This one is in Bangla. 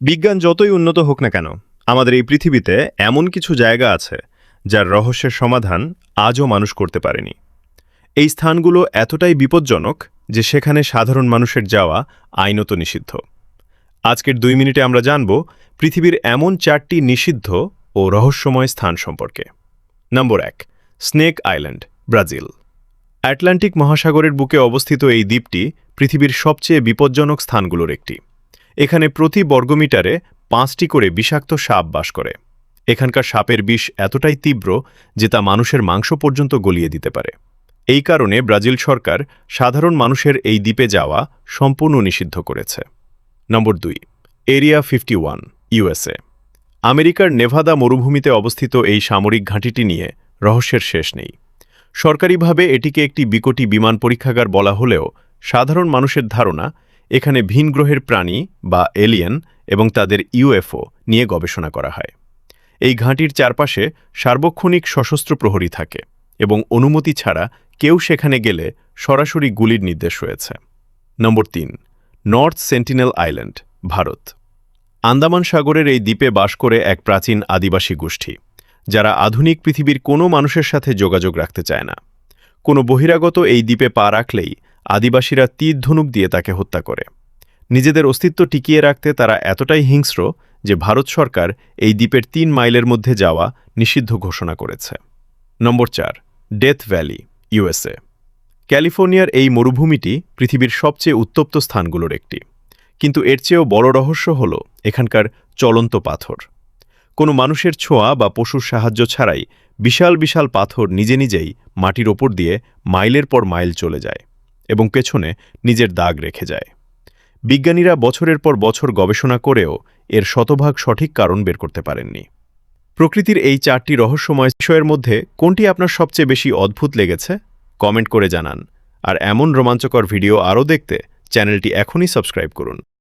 বিজ্ঞান যতই উন্নত হোক না কেন, আমাদের এই পৃথিবীতে এমন কিছু জায়গা আছে যার রহস্যের সমাধান আজও মানুষ করতে পারেনি। এই স্থানগুলো এতটাই বিপজ্জনক যে সেখানে সাধারণ মানুষের যাওয়া আইনত নিষিদ্ধ। আজকের 2 মিনিটে আমরা জানব পৃথিবীর এমন 4টি নিষিদ্ধ ও রহস্যময় স্থান সম্পর্কে। নম্বর 1, স্নেক আইল্যান্ড, ব্রাজিল। আটলান্টিক মহাসাগরের বুকে অবস্থিত এই দ্বীপটি পৃথিবীর সবচেয়ে বিপজ্জনক স্থানগুলোর একটি। এখানে প্রতি বর্গমিটারে 5টি করে বিষাক্ত সাপ বাস করে। এখানকার সাপের বিষ এতটাই তীব্র যে তা মানুষের মাংস পর্যন্ত গলিয়ে দিতে পারে। এই কারণে ব্রাজিল সরকার সাধারণ মানুষের এই দ্বীপে যাওয়া সম্পূর্ণ নিষিদ্ধ করেছে। নম্বর 2, এরিয়া 51, ইউএসএ। আমেরিকার নেভাদা মরুভূমিতে অবস্থিত এই সামরিক ঘাঁটিটি নিয়ে রহস্যের শেষ নেই। সরকারিভাবে এটিকে একটি বিকটি বিমান পরীক্ষাগার বলা হলেও সাধারণ মানুষের ধারণা এখানে ভিন গ্রহের প্রাণী বা এলিয়েন এবং তাদের ইউএফও নিয়ে গবেষণা করা হয়। এই ঘাঁটির চারপাশে সার্বক্ষণিক সশস্ত্র প্রহরী থাকে এবং অনুমতি ছাড়া কেউ সেখানে গেলে সরাসরি গুলির নির্দেশ রয়েছে। নম্বর 3, north sentinel island, Bharat. Andaman সাগরের এই দ্বীপে বাস করে এক প্রাচীন আদিবাসী গোষ্ঠী, যারা আধুনিক পৃথিবীর কোনো মানুষের সাথে যোগাযোগ রাখতে চায় না। কোনো বহিরাগত এই দ্বীপে পা রাখলেই আদিবাসীরা তীর ধনুক দিয়ে তাকে হত্যা করে। নিজেদের অস্তিত্ব টিকিয়ে রাখতে তারা এতটাই হিংস্র যে ভারত সরকার এই দ্বীপের 3 মাইলের মধ্যে যাওয়া নিষিদ্ধ ঘোষণা করেছে। নম্বর 4, ডেথ ভ্যালি, ইউএসএ। ক্যালিফোর্নিয়ার এই মরুভূমিটি পৃথিবীর সবচেয়ে উত্তপ্ত স্থানগুলোর একটি। কিন্তু এর চেয়েও বড় রহস্য হল এখানকার চলন্ত পাথর। কোনো মানুষের ছোঁয়া বা পশুর সাহায্য ছাড়াই বিশাল বিশাল পাথর নিজে নিজেই মাটির ওপর দিয়ে মাইলের পর মাইল চলে যায় এবং পেছনে নিজের দাগ রেখে যায়। বিজ্ঞানীরা বছরের পর বছর গবেষণা করেও এর শতভাগ সঠিক কারণ বের করতে পারেননি। প্রকৃতির এই 4টি রহস্যময় বিষয়ের মধ্যে কোনটি আপনার সবচেয়ে বেশি অদ্ভুত লেগেছে? কমেন্ট করে জানান। আর এমন রোমাঞ্চকর ভিডিও আরও দেখতে চ্যানেলটি এখনই সাবস্ক্রাইব করুন।